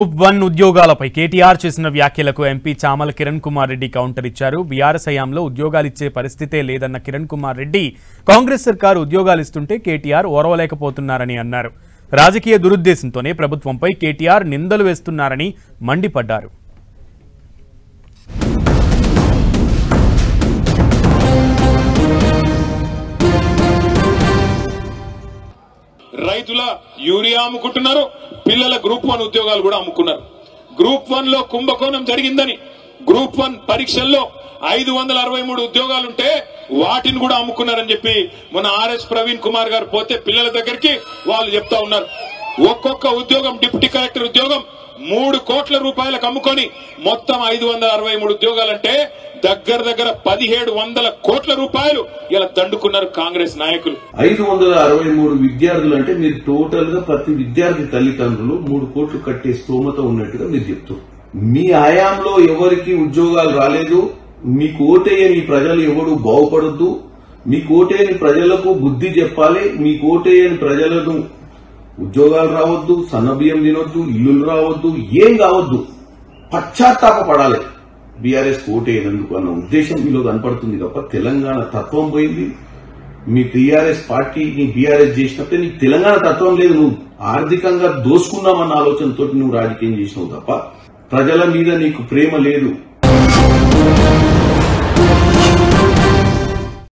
Group 1 ఉద్యోగాలపై KTR చేసిన వ్యాఖ్యలకు MP Chamala Kiran Kumar Reddy counter ఇచ్చారు. బీఆర్ఎస్ హయాంలో ఉద్యోగాలిచ్చే పరిస్థితే లేదన్న కిరణ్ కుమార్ రెడ్డి కాంగ్రెస్ సర్కారు ఉద్యోగాలిస్తుంటే కేటీఆర్ ఓర్వలేకపోతున్నారని అన్నారు. రాజకీయ దురుద్దేశంతోనే ప్రభుత్వంపై కేటీఆర్ నిందలు వేస్తున్నారని మండిపడ్డారు. రైతుల యూరియా అమ్ముకుంటున్నారు, పిల్లల గ్రూప్ 1 ఉద్యోగాలు కూడా అమ్ముకున్నారు. గ్రూప్ 1 లో కుంభకోణం జరిగిందని గ్రూప్ 1 పరీక్షల్లో 563 ఉద్యోగాలుంటే వాటిని కూడా అమ్ముకున్నారని చెప్పి మన ఆర్ఎస్ ప్రవీణ్ కుమార్ గారు పోతే పిల్లల దగ్గరికి వాళ్ళు చెప్తా ఉన్నారు. ఒక్కొక్క ఉద్యోగం డిప్యూటీ కలెక్టర్ ఉద్యోగం 3 కోట్ల రూపాయలకు అమ్ముకొని మొత్తం 563 ఉద్యోగాలంటే దగ్గర 1700 కోట్ల రూపాయలు ఇలా దండుకున్నారు కాంగ్రెస్ నాయకులు. 563 విద్యార్థులు అంటే మీరు టోటల్ గా ప్రతి విద్యార్థి తల్లిదండ్రులు 3 కోట్లు కట్టే స్తోమత ఉన్నట్టుగా మీరు చెప్తారు. మీ హయాంలో ఎవరికి ఉద్యోగాలు రాలేదు. మీకు ఓటేయని ప్రజలు ఎవరు బాగుపడొద్దు. మీకు ఓటేయని ప్రజలకు బుద్ధి చెప్పాలి. మీకు ఓటేయని ప్రజలను ఉద్యోగాలు రావద్దు, సన్నబియ్యం తినొద్దు, ఇల్లులు రావద్దు, ఏం కావద్దు, పశ్చాత్తాపడాలి బీఆర్ఎస్ ఓటేయనందుకు అన్న ఉద్దేశం మీలో కనపడుతుంది తప్ప తెలంగాణ తత్వం పోయింది. మీ టీఆర్ఎస్ పార్టీని బీఆర్ఎస్ చేసినప్పుడే నీకు తెలంగాణ తత్వం లేదు. నువ్వు ఆర్థికంగా దోసుకున్నామన్న ఆలోచనతో నువ్వు రాజకీయం చేసినావు తప్ప ప్రజల మీద నీకు ప్రేమ లేదు.